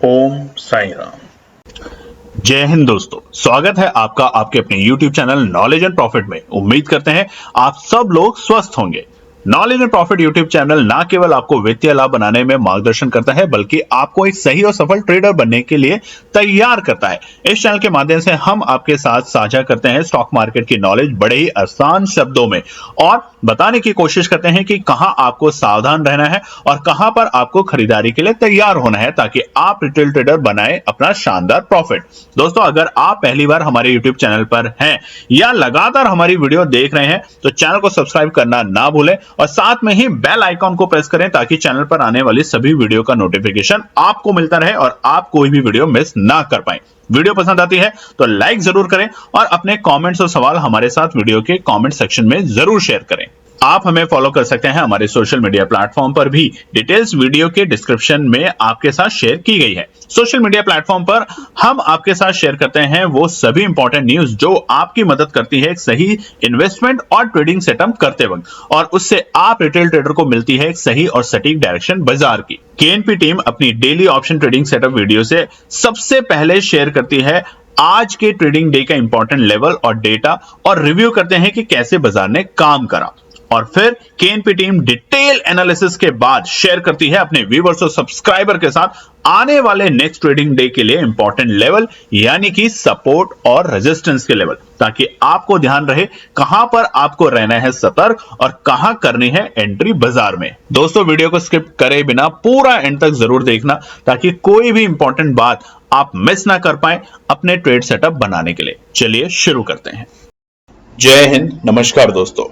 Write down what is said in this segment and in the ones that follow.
ओम साई राम। जय हिंद दोस्तों, स्वागत है आपका आपके अपने YouTube channel knowledge and profit में। उम्मीद करते हैं आप सब लोग स्वस्थ होंगे। Knowledge and profit YouTube channel ना केवल आपको वित्तीय लाभ बनाने में मार्गदर्शन करता है, बल्कि आपको एक सही और सफल ट्रेडर बनने के लिए तैयार करता है। इस चैनल के माध्यम से हम आपके साथ साझा करते हैं स्टॉक मार्केट की नॉलेज बड़े ही आसान शब्दों में और बताने की कोशिश करते हैं कि कहां आपको सावधान रहना है और कहां पर आपको खरीदारी के लिए तैयार होना है, ताकि आप रिटेल ट्रेडर बनाए अपना शानदार प्रॉफिट। दोस्तों, अगर आप पहली बार हमारे YouTube चैनल पर हैं या लगातार हमारी वीडियो देख रहे हैं तो चैनल को सब्सक्राइब करना ना भूलें और साथ में ही बेल आइकॉन को प्रेस करें, ताकि चैनल पर आने वाली सभी वीडियो का नोटिफिकेशन आपको मिलता रहे और आप कोई भी वीडियो मिस ना कर पाए। वीडियो पसंद आती है तो लाइक जरूर करें और अपने कमेंट्स और सवाल हमारे साथ वीडियो के कमेंट सेक्शन में जरूर शेयर करें। आप हमें फॉलो कर सकते हैं हमारे सोशल मीडिया प्लेटफॉर्म पर भी, डिटेल्स वीडियो के डिस्क्रिप्शन में आपके साथ शेयर की गई है। सोशल मीडिया प्लेटफॉर्म पर हम आपके साथ शेयर करते हैं वो सभी इंपॉर्टेंट न्यूज जो आपकी मदद करती है एक सही इन्वेस्टमेंट और ट्रेडिंग सेटअप करते वक्त, और उससे आप रिटेल ट्रेडर को मिलती है एक सही और सटीक डायरेक्शन बाजार की। केएनपी टीम अपनी daily option trading setup video से सबसे पहले शेयर करती है आज के ट्रेडिंग डे का इंपॉर्टेंट लेवल और डेटा, और रिव्यू करते हैं कि कैसे बाजार ने काम करा। और फिर केएनपी टीम डिटेल एनालिसिस के बाद शेयर करती है अपने व्यूअर्स और सब्सक्राइबर के साथ आने वाले नेक्स्ट ट्रेडिंग डे के लिए इंपॉर्टेंट लेवल, यानी कि सपोर्ट और रेजिस्टेंस के लेवल, ताकि आपको ध्यान रहे कहां पर आपको रहना है सतर्क और कहां करनी है एंट्री बाजार में। दोस्तों, वीडियो को स्किप करे बिना पूरा एंड तक जरूर देखना, ताकि कोई भी इंपॉर्टेंट बात आप मिस ना कर पाए अपने ट्रेड सेटअप बनाने के लिए। चलिए शुरू करते हैं। जय हिंद, नमस्कार दोस्तों।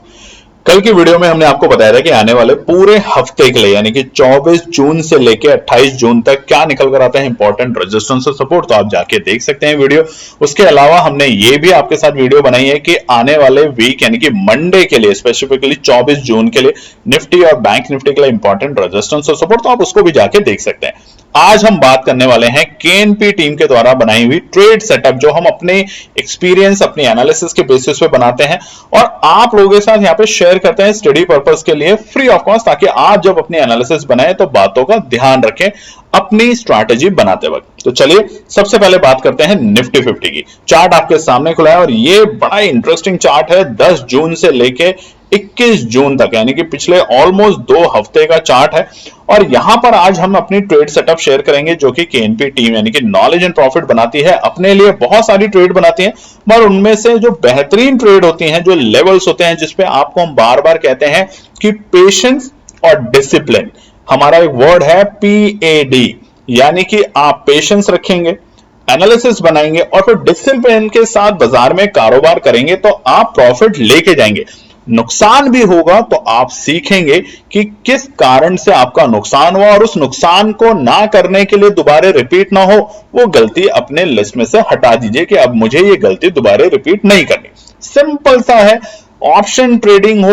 कल की वीडियो में हमने आपको बताया था कि आने वाले पूरे हफ्ते के लिए, यानी कि 24 जून से लेके 28 जून तक क्या निकल कर आता है इंपॉर्टेंट रेजिस्टेंस और सपोर्ट, तो आप जाके देख सकते हैं वीडियो। उसके अलावा हमने ये भी आपके साथ वीडियो बनाई है कि आने वाले वीक यानी कि मंडे के लिए, स्पेसिफिकली 24 जून के लिए निफ्टी और बैंक निफ्टी के लिए इंपॉर्टेंट रेजिस्टेंस और सपोर्ट, तो आप उसको भी जाके देख सकते हैं। आज हम बात करने वाले हैं केएनपी टीम के द्वारा बनाई हुई ट्रेड सेटअप, जो हम अपने एक्सपीरियंस, अपनी एनालिसिस के बेसिस पे बनाते हैं और आप लोगों के साथ यहाँ पे शेयर करते हैं स्टडी पर्पस के लिए फ्री ऑफ कॉस्ट, ताकि आप जब अपनी एनालिसिस बनाएं तो बातों का ध्यान रखें अपनी स्ट्रैटेजी बनाते वक्त। तो चलिए सबसे पहले बात करते हैं निफ्टी 50 की। चार्ट आपके सामने खुला है और ये बड़ा इंटरेस्टिंग चार्ट है। 10 जून से लेके 21 जून तक, यानी कि पिछले ऑलमोस्ट 2 हफ्ते का चार्ट है। और यहां पर आज हम अपनी ट्रेड सेटअप शेयर करेंगे, जो कि केएनपी टीम यानी कि नॉलेज एंड प्रॉफिट बनाती है। अपने लिए बहुत सारी ट्रेड बनाती है, पर उनमें से जो बेहतरीन ट्रेड होती हैं, जो लेवल्स होते हैं जिसपे आपको हम बार बार कहते हैं कि पेशेंस और डिसिप्लिन, हमारा एक वर्ड है PAD, यानी कि आप पेशेंस रखेंगे, एनालिसिस बनाएंगे और फिर डिसिप्लिन के साथ बाजार में कारोबार करेंगे तो आप प्रॉफिट लेके जाएंगे। नुकसान भी होगा तो आप सीखेंगे कि किस कारण से आपका नुकसान हुआ, और उस नुकसान को ना करने के लिए दोबारा रिपीट ना हो, वो गलती अपने लिस्ट में से हटा दीजिए कि अब मुझे ये गलती दोबारा रिपीट नहीं करनी। सिंपल सा है। ऑप्शन ट्रेडिंग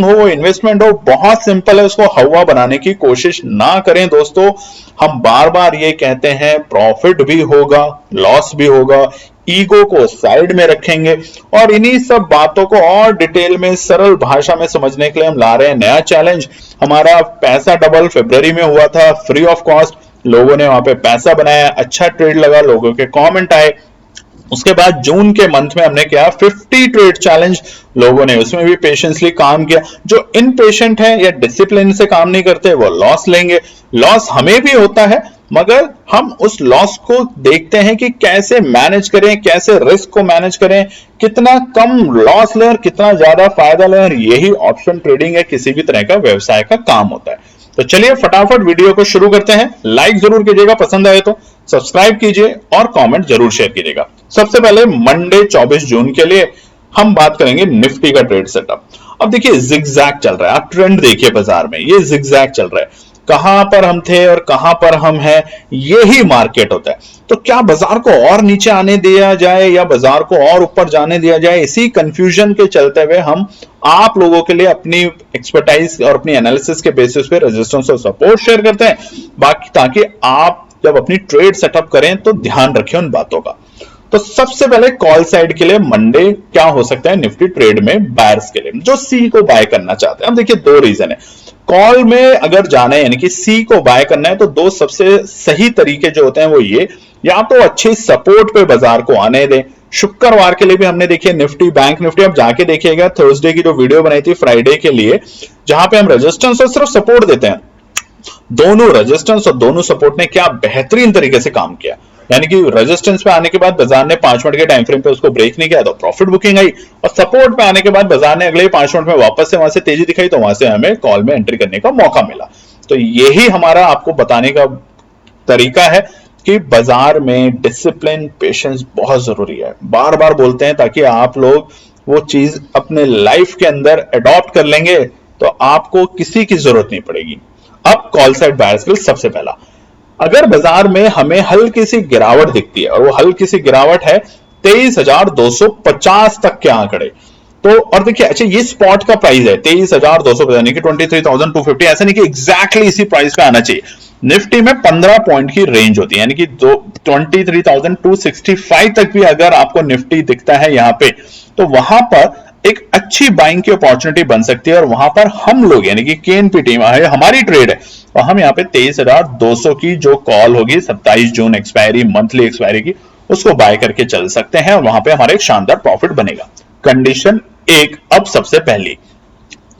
हो, इन्वेस्टमेंट हो, बहुत सिंपल है। उसको हवा बनाने की कोशिश ना करें दोस्तों। हम बार बार ये कहते हैं प्रॉफिट भी होगा, लॉस भी होगा। ईगो को साइड में रखेंगे और इन्हीं सब बातों को और डिटेल में सरल भाषा में समझने के लिए हम ला रहे हैं नया चैलेंज। हमारा पैसा डबल फरवरी में हुआ था, फ्री ऑफ कॉस्ट। लोगों ने वहां पे पैसा बनाया, अच्छा ट्रेड लगा, लोगों के कमेंट आए। उसके बाद जून के मंथ में हमने किया 50 ट्रेड चैलेंज। लोगों ने उसमें भी पेशेंसली काम किया। जो इनपेशेंट है या डिसिप्लिन से काम नहीं करते वो लॉस लेंगे। लॉस हमें भी होता है, मगर हम उस लॉस को देखते हैं कि कैसे मैनेज करें, कैसे रिस्क को मैनेज करें, कितना कम लॉस लें और कितना ज्यादा फायदा लें। और यही ऑप्शन ट्रेडिंग है, किसी भी तरह का व्यवसाय का काम होता है। तो चलिए फटाफट वीडियो को शुरू करते हैं। लाइक जरूर कीजिएगा पसंद आए तो, सब्सक्राइब कीजिए और कमेंट जरूर शेयर कीजिएगा। सबसे पहले मंडे 24 जून के लिए हम बात करेंगे निफ्टी का ट्रेड सेटअप। अब देखिए जिगजैग चल रहा है, आप ट्रेंड देखिए बाजार में, ये जिगजैग चल रहा है। कहां पर हम थे और कहां पर हम हैं, यही मार्केट होता है। तो क्या बाजार को और नीचे आने दिया जाए या बाजार को और ऊपर जाने दिया जाए, इसी कंफ्यूजन के चलते हुए हम आप लोगों के लिए अपनी एक्सपर्टाइज और अपनी एनालिसिस के बेसिस पे रेजिस्टेंस और सपोर्ट शेयर करते हैं, बाकी ताकि आप जब अपनी ट्रेड सेटअप करें तो ध्यान रखें उन बातों का। तो सबसे पहले कॉल साइड के लिए मंडे क्या हो सकता है निफ्टी ट्रेड में बायर्स के लिए, जो सी को बाय करना चाहते हैं। अब देखिए 2 रीजन है। कॉल में अगर जाना है यानी कि सी को बाय करना है तो दो सबसे सही तरीके जो होते हैं वो ये, या तो अच्छी सपोर्ट पे बाजार को आने दें। शुक्रवार के लिए भी हमने देखिए निफ्टी बैंक निफ्टी, आप जाके देखिएगा थर्सडे की जो वीडियो बनाई थी फ्राइडे के लिए, जहां पे हम रेजिस्टेंस और सिर्फ सपोर्ट देते हैं, दोनों रेजिस्टेंस और दोनों सपोर्ट ने क्या बेहतरीन तरीके से काम किया। यानी कि रेजिस्टेंस पे आने के बाद बाजार ने 5 मिनट के टाइम फ्रेम पे उसको ब्रेक नहीं किया तो प्रॉफिट बुकिंग आई, और सपोर्ट पे आने के बाद बाजार ने अगले 5 मिनट में वापस से वहां से तेजी दिखाई तो वहां से हमें कॉल में एंट्री करने का मौका मिला। तो यही हमारा आपको बताने का तरीका है कि बाजार में डिसिप्लिन पेशेंस बहुत जरूरी है। बार बार बोलते हैं ताकि आप लोग वो चीज अपने लाइफ के अंदर अडॉप्ट कर लेंगे तो आपको किसी की जरूरत नहीं पड़ेगी। अब कॉल साइड बायर्स के लिए सबसे पहला, अगर बाजार में हमें हल्की सी गिरावट दिखती है और वो हल्की सी गिरावट है 23,250 तक के आंकड़े, तो और देखिए अच्छा ये स्पॉट का प्राइस है 23,250 यानी कि 23,250, ऐसा नहीं कि एग्जैक्टली इसी प्राइस पे आना चाहिए। निफ्टी में 15 पॉइंट की रेंज होती है यानी कि 23,265 तक भी अगर आपको निफ्टी दिखता है यहां पे तो वहां पर एक अच्छी बाइंग की अपॉर्चुनिटी बन सकती है, और वहां पर हम लोग यानी कि केएनपी टीम है, हमारी ट्रेड है, और हम यहाँ पे 23,200 की जो कॉल होगी 27 जून एक्सपायरी मंथली एक्सपायरी की, उसको बाय करके चल सकते हैं और वहां पे हमारा एक शानदार प्रॉफिट बनेगा। कंडीशन एक, अब सबसे पहली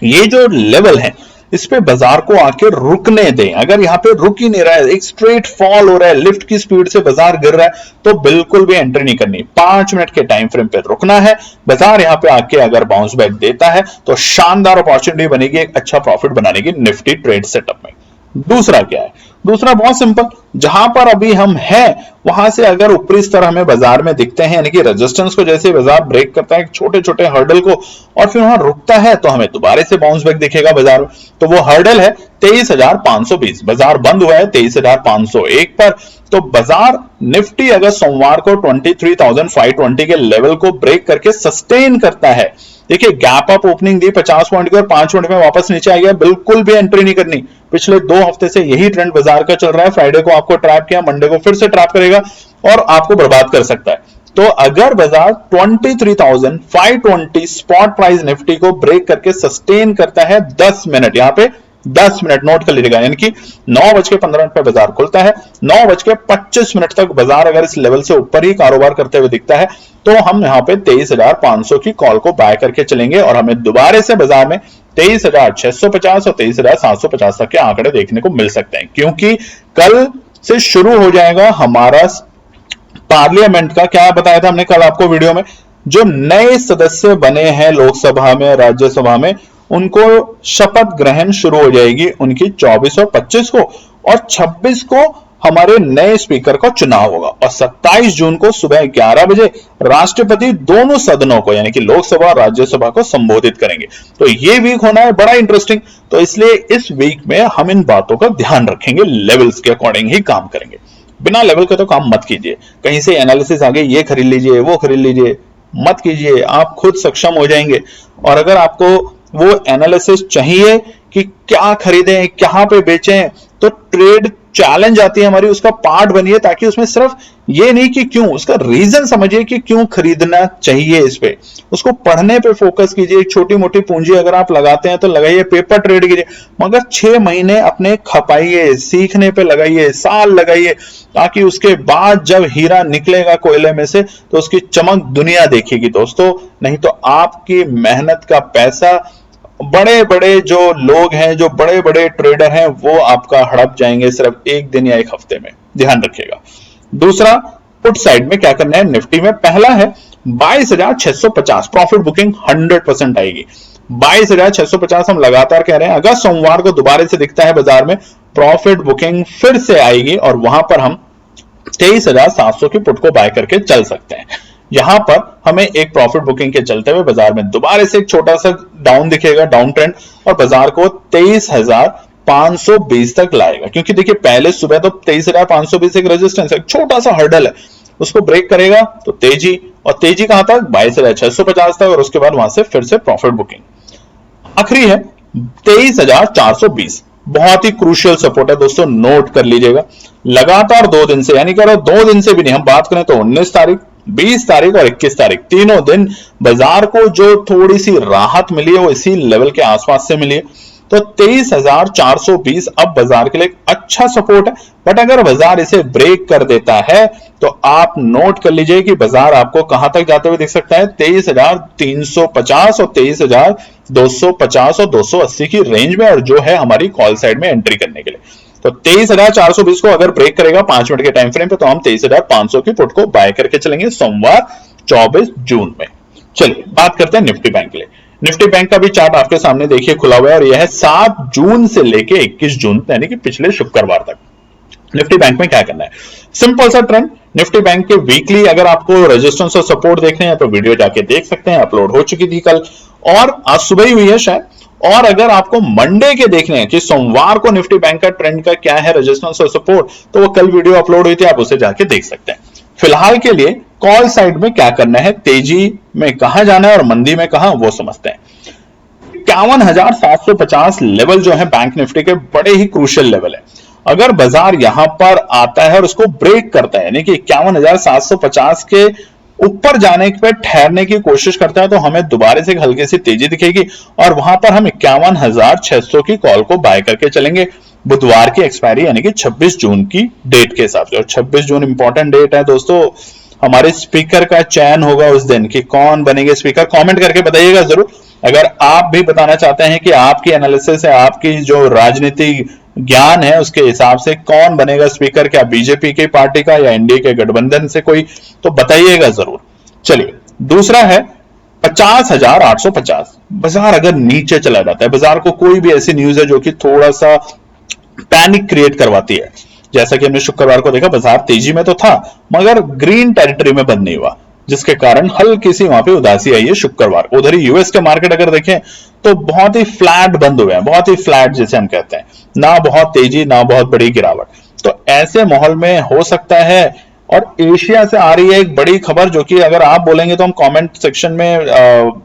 ये जो लेवल है इस पे बाजार को आके रुकने दें। अगर यहाँ पे रुक ही नहीं रहा है, एक स्ट्रेट फॉल हो रहा है, लिफ्ट की स्पीड से बाजार गिर रहा है, तो बिल्कुल भी एंट्री नहीं करनी। 5 मिनट के टाइम फ्रेम पे रुकना है। बाजार यहाँ पे आके अगर बाउंस बैक देता है तो शानदार अपॉर्चुनिटी बनेगी एक अच्छा प्रॉफिट बनाने की निफ्टी ट्रेड सेटअप में। दूसरा क्या है? दूसरा बहुत सिंपल, जहां पर अभी हम हैं वहां से अगर ऊपरी स्तर हमें बाजार में दिखते हैं यानी कि रेजिस्टेंस को जैसे बाजार ब्रेक करता है छोटे छोटे हर्डल को और फिर वहां रुकता है तो हमें दोबारा से बाउंस बैक दिखेगा बाजार में। तो वो हर्डल है 23,520, बाजार बंद हुआ है 23,501 पर। तो बाजार निफ्टी अगर सोमवार को 23,520 के लेवल को ब्रेक करके सस्टेन करता है, देखिए गैप अप ओपनिंग दी 50 पॉइंट की और 5 मिनट में वापस नीचे आ गया, बिल्कुल भी एंट्री नहीं करनी। पिछले 2 हफ्ते से यही ट्रेंड बाजार का चल रहा है। फ्राइडे को आपको ट्रैप किया, मंडे को फिर से ट्रैप करेगा और आपको बर्बाद कर सकता है। तो अगर बाजार 23,520 स्पॉट प्राइस निफ्टी को ब्रेक करके सस्टेन करता है 10 मिनट, यहां पे 10 मिनट नोट कर लीजिएगा, यानी कि 9:15 पर बाजार खुलता है, 9:25 तक बाजार अगर इस लेवल से ऊपर ही कारोबार करते हुए दिखता है तो हम यहां पे 23,500 की कॉल को बाय करके चलेंगे और हमें दोबारा से बाजार में 23,650 और 23,750 तक के आंकड़े देखने को मिल सकते हैं, क्योंकि कल से शुरू हो जाएगा हमारा पार्लियामेंट का। क्या बताया था हमने कल आपको वीडियो में, जो नए सदस्य बने हैं लोकसभा में राज्यसभा में उनको शपथ ग्रहण शुरू हो जाएगी उनकी 24 और 25 को, और 26 को हमारे नए स्पीकर का चुनाव होगा, और 27 जून को सुबह 11 बजे राष्ट्रपति दोनों सदनों को यानी कि लोकसभा और राज्यसभा को संबोधित करेंगे। तो ये वीक होना है बड़ा इंटरेस्टिंग, तो इसलिए इस वीक में हम इन बातों का ध्यान रखेंगे, लेवल्स के अकॉर्डिंग ही काम करेंगे। बिना लेवल के तो काम मत कीजिए, कहीं से एनालिसिस आगे ये खरीद लीजिए वो खरीद लीजिए, मत कीजिए, आप खुद सक्षम हो जाएंगे। और अगर आपको वो एनालिसिस चाहिए कि क्या खरीदें कहां पे बेचें, तो ट्रेड चैलेंज आती है हमारी, उसका पार्ट बनिए, ताकि उसमें सिर्फ ये नहीं कि क्यों, उसका रीजन समझिए कि क्यों खरीदना चाहिए, इस पे उसको पढ़ने पे फोकस कीजिए। छोटी मोटी पूंजी अगर आप लगाते हैं तो लगाइए, पेपर ट्रेड कीजिए, मगर 6 महीने अपने खपाइए, सीखने पे लगाइए, साल लगाइए, ताकि उसके बाद जब हीरा निकलेगा कोयले में से तो उसकी चमक दुनिया देखेगी दोस्तों। नहीं तो आपकी मेहनत का पैसा बड़े बड़े जो लोग हैं, जो बड़े बड़े ट्रेडर हैं, वो आपका हड़प जाएंगे सिर्फ एक दिन या एक हफ्ते में, ध्यान रखिएगा। दूसरा, पुट साइड में क्या करना है निफ्टी में, पहला है 22,650 प्रॉफिट बुकिंग 100% आएगी। 22,650 हम लगातार कह रहे हैं, अगर सोमवार को दोबारा से दिखता है बाजार में प्रॉफिट बुकिंग फिर से आएगी और वहां पर हम 23,700 की पुट को बाय करके चल सकते हैं। यहां पर हमें एक प्रॉफिट बुकिंग के चलते हुए बाजार में दोबारा से एक छोटा सा डाउन दिखेगा, डाउन ट्रेंड, और बाजार को 23,520 तक लाएगा, क्योंकि देखिए पहले सुबह तो 23,520 एक रेजिस्टेंस है, एक छोटा सा हर्डल है, उसको ब्रेक करेगा तो तेजी, और तेजी कहां तक 22,650 तक, और उसके बाद वहां से फिर से प्रॉफिट बुकिंग। आखिरी है 23,420, बहुत ही क्रूशियल सपोर्ट है दोस्तों, नोट कर लीजिएगा। लगातार 2 दिन से, यानी कह रहा 2 दिन से भी नहीं, हम बात करें तो 19 तारीख 20 तारीख और 21 तारीख, तीनों दिन बाजार को जो थोड़ी सी राहत मिली है वो इसी लेवल के आसपास से मिली है। तो 23,420 अब बाजार के लिए एक अच्छा सपोर्ट है। बट अगर बाजार इसे ब्रेक कर देता है तो आप नोट कर लीजिए कि बाजार आपको कहां तक जाते हुए दिख सकता है, 23,350 और 23,250 और 280 की रेंज में, और जो है हमारी कॉल साइड में एंट्री करने के लिए। तो 23,420 को अगर ब्रेक करेगा 5 मिनट के टाइम फ्रेम पे तो हम 23,500 की पुट को बाय करके चलेंगे सोमवार 24 जून में। चलिए बात करते हैं निफ्टी बैंक के लिए। निफ्टी बैंक का भी चार्ट आपके सामने देखिए खुला हुआ है, और यह है 7 जून से लेके 21 जून यानी कि पिछले शुक्रवार तक। निफ्टी बैंक में क्या करना है, सिंपल सा ट्रेंड। निफ्टी बैंक के वीकली अगर आपको रेजिस्टेंस और सपोर्ट देखने हैं तो वीडियो जाके देख सकते हैं, अपलोड हो चुकी थी कल और आज सुबह ही हुई है शायद। और अगर आपको मंडे के देखने हैं कि सोमवार को निफ्टी बैंक का ट्रेंड का क्या है, रेजिस्टेंस और सपोर्ट, तो वो कल वीडियो अपलोड हुई थी, आप उसे जाके देख सकते हैं। फिलहाल के लिए कॉल साइड में क्या करना है, तेजी में कहां जाना है और मंदी में कहां, वो समझते हैं। 51,750 लेवल जो है बैंक निफ्टी के बड़े ही क्रूशियल लेवल है। अगर बाजार यहां पर आता है और उसको ब्रेक करता है, यानी कि 51,750 के ऊपर जाने पे ठहरने की कोशिश करता है, तो हमें दोबारा से हल्की सी तेजी दिखेगी और वहां पर हम 51,600 की कॉल को बाय करके चलेंगे बुधवार की एक्सपायरी यानी कि 26 जून की डेट के हिसाब से। और 26 जून इंपॉर्टेंट डेट है दोस्तों, हमारे स्पीकर का चयन होगा उस दिन कि कौन बनेंगे स्पीकर। कमेंट करके बताइएगा जरूर। अगर आप भी बताना चाहते हैं कि आपकी एनालिसिस है, आपकी जो राजनीति ज्ञान है उसके हिसाब से कौन बनेगा स्पीकर, क्या बीजेपी की पार्टी का या एनडीए के गठबंधन से कोई, तो बताइएगा जरूर। चलिए दूसरा है 50,850। बाजार अगर नीचे चला जाता है, बाजार को कोई भी ऐसी न्यूज है जो कि थोड़ा सा पैनिक क्रिएट करवाती है, जैसा कि हमने शुक्रवार को देखा बाजार तेजी में तो था मगर ग्रीन टेरिटरी में बंद नहीं हुआ, जिसके कारण हल्की सी वहां पे उदासी आई है शुक्रवार। उधर ही यूएस के मार्केट अगर देखें तो बहुत ही फ्लैट बंद हुए हैं, बहुत ही फ्लैट जिसे हम कहते हैं, ना बहुत तेजी ना बहुत बड़ी गिरावट। तो ऐसे माहौल में हो सकता है। और एशिया से आ रही है एक बड़ी खबर जो कि अगर आप बोलेंगे तो हम कमेंट सेक्शन में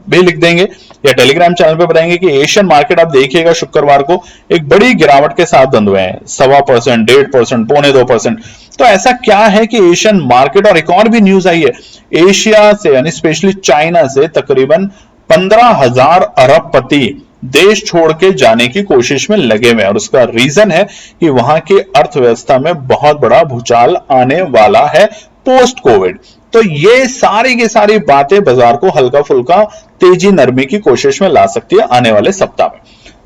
भी लिख देंगे या टेलीग्राम चैनल पे बताएंगे कि एशियन मार्केट आप देखिएगा शुक्रवार को एक बड़ी गिरावट के साथ बंद हुए हैं, 1.25%, 1.5%, 1.25%। तो ऐसा क्या है कि एशियन मार्केट, और एक और भी न्यूज आई है एशिया से यानी स्पेशली चाइना से तकरीबन 15,000 अरबपति देश छोड़ के जाने की कोशिश में लगे हुए हैं, और उसका रीजन है कि वहां की अर्थव्यवस्था में बहुत बड़ा भूचाल आने वाला है पोस्ट कोविड। तो ये सारी की सारी बातें बाजार को हल्का फुल्का तेजी नरमी की कोशिश में ला सकती है आने वाले सप्ताह में।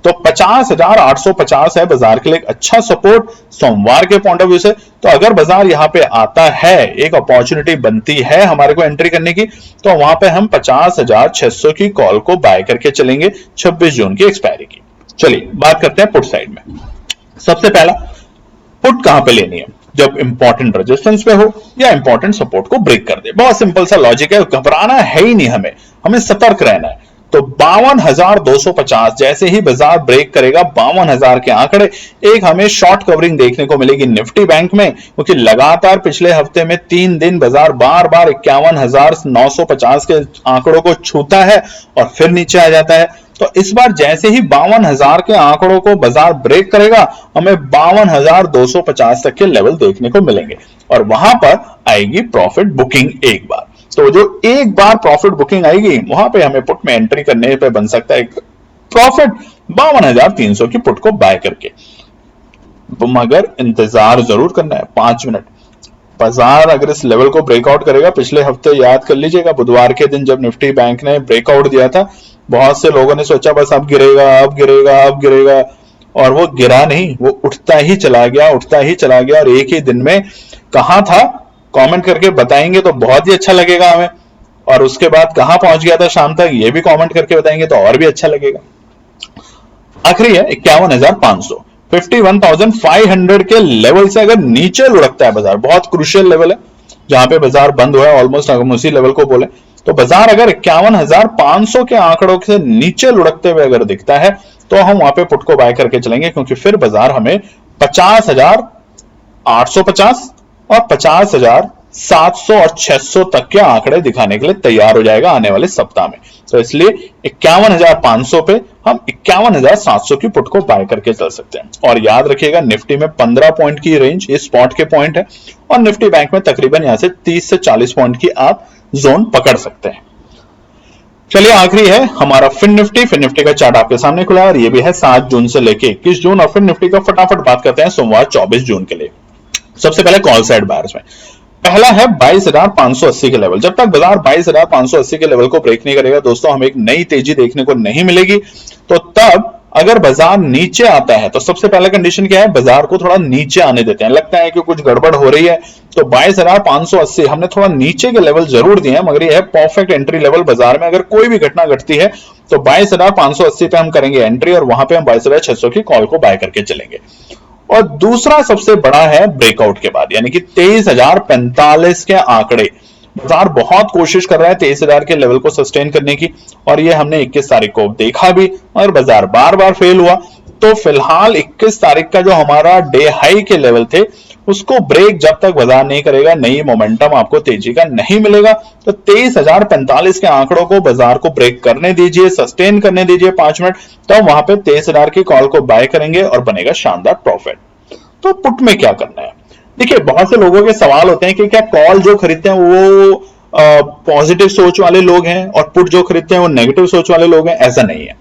तो 50,850 है बाजार के लिए एक अच्छा सपोर्ट सोमवार के पॉइंट ऑफ व्यू से। तो अगर बाजार यहां पे आता है, एक अपॉर्चुनिटी बनती है हमारे को एंट्री करने की, तो वहां पे हम 50,600 की कॉल को बाय करके चलेंगे 26 जून की एक्सपायरी की। चलिए बात करते हैं पुट साइड में। सबसे पहला पुट कहां पे लेनी है, जब इंपॉर्टेंट रेजिस्टेंस पे हो या इंपॉर्टेंट सपोर्ट को ब्रेक कर दे। बहुत सिंपल सा लॉजिक है, घबराना है ही नहीं, हमें सतर्क रहना है। तो 52,250 जैसे ही बाजार ब्रेक करेगा 52,000 के आंकड़े, एक हमें शॉर्ट कवरिंग देखने को मिलेगी निफ्टी बैंक में, क्योंकि लगातार पिछले हफ्ते में 3 दिन बाजार बार बार 51,950 के आंकड़ों को छूता है और फिर नीचे आ जाता है। तो इस बार जैसे ही 52,000 के आंकड़ों को बाजार ब्रेक करेगा हमें 52,250 तक के लेवल देखने को मिलेंगे, और वहां पर आएगी प्रॉफिट बुकिंग एक बार। तो जो एक बार प्रॉफिट बुकिंग आएगी वहां पे हमें पुट में एंट्री करने पे बन सकता है प्रॉफिट 52,300 की पुट को बाय करके। मगर इंतजार जरूर करना है 5 मिनट। बाजार अगर इस लेवल को ब्रेकआउट करेगा, पिछले हफ्ते याद कर लीजिएगा बुधवार के दिन जब निफ्टी बैंक ने ब्रेकआउट दिया था, बहुत से लोगों ने सोचा बस अब गिरेगा अब गिरेगा अब गिरेगा, और वो गिरा नहीं, वो उठता ही चला गया, उठता ही चला गया। और एक ही दिन में कहां था कमेंट करके बताएंगे तो बहुत ही अच्छा लगेगा हमें, और उसके बाद कहां पहुंच गया था शाम तक ये भी कमेंट करके बताएंगे तो और भी अच्छा लगेगा। आखिरी है 51,500, 51,500 के लेवल से अगर नीचे लुढ़कता है बाजार, बहुत क्रूशियल लेवल है जहां पे बाजार बंद हुआ है, ऑलमोस्ट हम उसी लेवल को बोले, तो बाजार अगर 51,500 के आंकड़ों से नीचे लुढ़कते हुए अगर दिखता है तो हम वहां पे पुट को बाय करके चलेंगे, क्योंकि फिर बाजार हमें 50,850 और 50,700 और 600 तक के आंकड़े दिखाने के लिए तैयार हो जाएगा आने वाले सप्ताह में। तो इसलिए 51,500 पे हम 51,700 की पुट को बाय करके चल सकते हैं। और याद रखिएगा निफ्टी में 15 पॉइंट की रेंज ये स्पॉट के पॉइंट है, और निफ्टी बैंक में तकरीबन यहां से 30 से 40 पॉइंट की आप जोन पकड़ सकते हैं। चलिए आखिरी है हमारा फिन निफ्टी का चार्ट आपके सामने खुला है और ये भी है 7 जून से लेके 21 जून। और फिन निफ्टी का फटाफट बात करते हैं सोमवार 24 जून के लिए। सबसे पहले कॉल साइड बायर्स में पहला है 22,580 के लेवल। जब तक बाजार 22,580 के लेवल को ब्रेक नहीं करेगा दोस्तों, हमें एक नई तेजी देखने को नहीं मिलेगी। तो तब अगर बाजार नीचे आता है तो सबसे पहला कंडीशन क्या है, बाजार को थोड़ा नीचे आने देते हैं। लगता है कि कुछ गड़बड़ हो रही है तो 22,580 हमने थोड़ा नीचे के लेवल जरूर दिए हैं, मगर यह है परफेक्ट एंट्री लेवल। बाजार में अगर कोई भी घटना घटती है तो 22,580 पे हम करेंगे एंट्री और वहां पे हम 22,600 की कॉल को बाय करके चलेंगे। और दूसरा सबसे बड़ा है ब्रेकआउट के बाद, यानी कि 23,045 के आंकड़े। बाजार बहुत कोशिश कर रहा है 23,000 के लेवल को सस्टेन करने की और ये हमने 21 तारीख को देखा भी, और बाजार बार बार फेल हुआ। तो फिलहाल 21 तारीख का जो हमारा डे हाई के लेवल थे उसको ब्रेक जब तक बाजार नहीं करेगा, नई मोमेंटम आपको तेजी का नहीं मिलेगा। तो 23,045 के आंकड़ों को बाजार को ब्रेक करने दीजिए, सस्टेन करने दीजिए 5 मिनट, तब वहां पे 23,000 की कॉल को बाय करेंगे और बनेगा शानदार प्रॉफिट। तो पुट में क्या करना है, देखिए बहुत से लोगों के सवाल होते हैं कि क्या कॉल जो खरीदते हैं वो पॉजिटिव सोच वाले लोग हैं और पुट जो खरीदते हैं वो नेगेटिव सोच वाले लोग हैं। ऐसा नहीं है,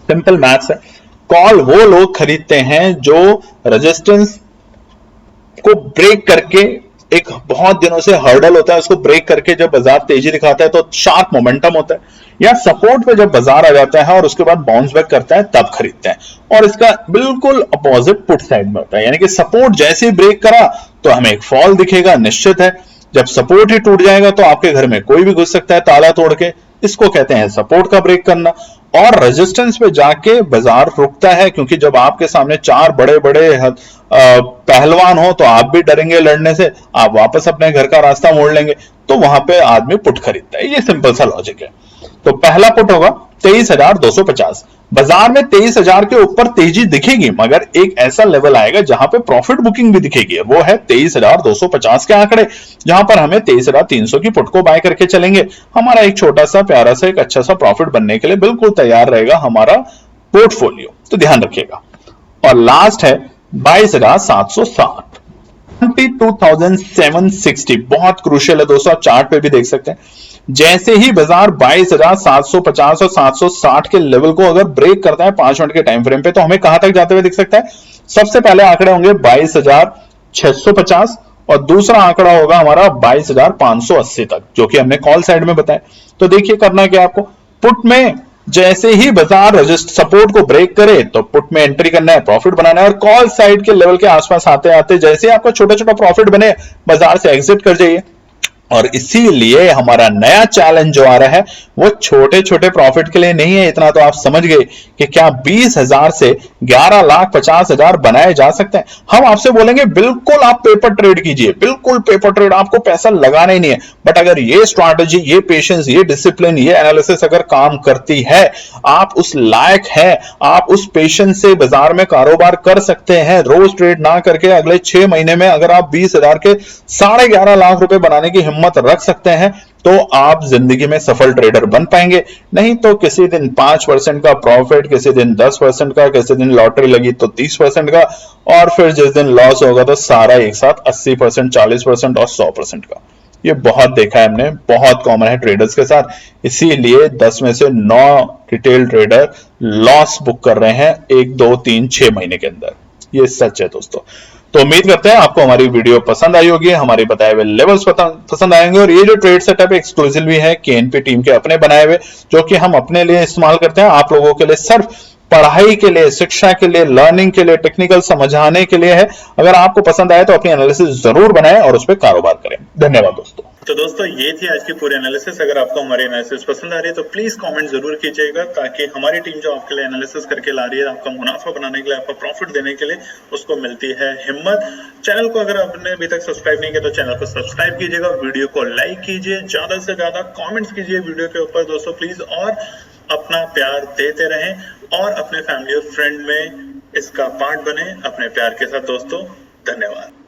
सिंपल मैथ्स है। कॉल वो लोग खरीदते हैं जो रेजिस्टेंस को ब्रेक करके, एक बहुत दिनों से हर्डल होता है उसको ब्रेक करके जब बाजार तेजी दिखाता है तो शार्प मोमेंटम होता है, या सपोर्ट पे जब बाजार आ जाता है और उसके बाद बाउंस बैक करता है तब खरीदते हैं। और इसका बिल्कुल अपोजिट पुट साइड में होता है, यानी कि सपोर्ट जैसे ही ब्रेक करा तो हमें एक फॉल दिखेगा, निश्चित है। जब सपोर्ट ही टूट जाएगा तो आपके घर में कोई भी घुस सकता है ताला तोड़ के, इसको कहते हैं सपोर्ट का ब्रेक करना। और रेजिस्टेंस पे जाके बाजार रुकता है, क्योंकि जब आपके सामने 4 बड़े बड़े पहलवान हो तो आप भी डरेंगे लड़ने से, आप वापस अपने घर का रास्ता मोड़ लेंगे, तो वहां पे आदमी पुट खरीदता है। ये सिंपल सा लॉजिक है। तो पहला पुट होगा 23,250। बाजार में 23,000 के ऊपर तेजी दिखेगी, मगर एक ऐसा लेवल आएगा जहां पे प्रॉफिट बुकिंग भी दिखेगी, वो है 23,250 के आंकड़े, जहां पर हमें 23,300 की पुट को बाय करके चलेंगे। हमारा एक छोटा सा प्यारा सा एक अच्छा सा प्रॉफिट बनने के लिए बिल्कुल तैयार रहेगा हमारा पोर्टफोलियो, तो ध्यान रखिएगा। और लास्ट है 22,760, 22,760 बहुत क्रूशियल है दोस्तों, आप चार्ट पे भी देख सकते हैं। जैसे ही बाजार 22,750 और 760 के लेवल को अगर ब्रेक करता है 5 मिनट के टाइम फ्रेम पे, तो हमें कहां तक जाते हुए दिख सकता है। सबसे पहले आंकड़े होंगे 22,650 और दूसरा आंकड़ा होगा हमारा 22,580 तक, जो कि हमने कॉल साइड में बताया। तो देखिए करना क्या आपको, पुट में जैसे ही बाजार सपोर्ट को ब्रेक करे तो पुट में एंट्री करना है, प्रॉफिट बनाना है, और कॉल साइड के लेवल के आसपास आते आते जैसे ही आपका छोटा छोटा प्रॉफिट बने बाजार से एग्जिट कर जाइए। और इसीलिए हमारा नया चैलेंज जो आ रहा है वो छोटे छोटे प्रॉफिट के लिए नहीं है। इतना तो आप समझ गए कि क्या 20,000 से 11,50,000 बनाए जा सकते हैं। हम आपसे बोलेंगे बिल्कुल आप पेपर ट्रेड कीजिए, बिल्कुल पेपर ट्रेड, आपको पैसा लगाना ही नहीं है। बट अगर ये स्ट्रैटेजी, ये पेशेंस, ये डिसिप्लिन, ये एनालिसिस अगर काम करती है, आप उस लायक है, आप उस पेशेंस से बाजार में कारोबार कर सकते हैं। रोज ट्रेड ना करके अगले 6 महीने में अगर आप 20,000 के 11.5 लाख रुपए बनाने की हिम्मत रख सकते हैं तो आप जिंदगी में सफल ट्रेडर बन पाएंगे। नहीं तो किसी दिन 5% का प्रॉफिट, किसी दिन 10% का, किसी दिन लॉटरी लगी तो 30% का, और फिर जिस दिन लॉस होगा तो सारा एक साथ 80%, 40% और 100% का। ये बहुत देखा है हमने, बहुत कॉमन है ट्रेडर्स के साथ। इसीलिए 10 में से 9 रिटेल ट्रेडर लॉस बुक कर रहे हैं 1, 2, 3, 6 महीने के अंदर। ये सच है दोस्तों। तो उम्मीद करते हैं आपको हमारी वीडियो पसंद आई होगी, हमारे बताए हुए लेवल्स पसंद आएंगे। और ये जो ट्रेड सेटअप एक्सक्लूसिव भी है केएनपी टीम के अपने बनाए हुए, जो कि हम अपने लिए इस्तेमाल करते हैं, आप लोगों के लिए सिर्फ पढ़ाई के लिए, शिक्षा के लिए, लर्निंग के लिए, टेक्निकल समझाने के लिए है। अगर आपको पसंद आए तो अपनी एनालिसिस जरूर बनाएं और उस पर कारोबार करें। धन्यवाद दोस्तों। तो दोस्तों ये थी आज की पूरी एनालिसिस। अगर आपको हमारी एनालिसिस पसंद आ रही है तो प्लीज कमेंट जरूर कीजिएगा, ताकि हमारी टीम जो आपके लिए एनालिसिस करके ला रही है, आपका मुनाफा बनाने के लिए, आपका प्रॉफिट देने के लिए, उसको मिलती है हिम्मत। चैनल को अगर आपने अभी तक सब्सक्राइब नहीं किया तो चैनल को सब्सक्राइब कीजिएगा, वीडियो को लाइक कीजिए, ज्यादा से ज्यादा कॉमेंट्स कीजिए वीडियो के ऊपर दोस्तों प्लीज, और अपना प्यार देते रहें और अपने फैमिली और फ्रेंड में इसका पार्ट बने अपने प्यार के साथ दोस्तों। धन्यवाद।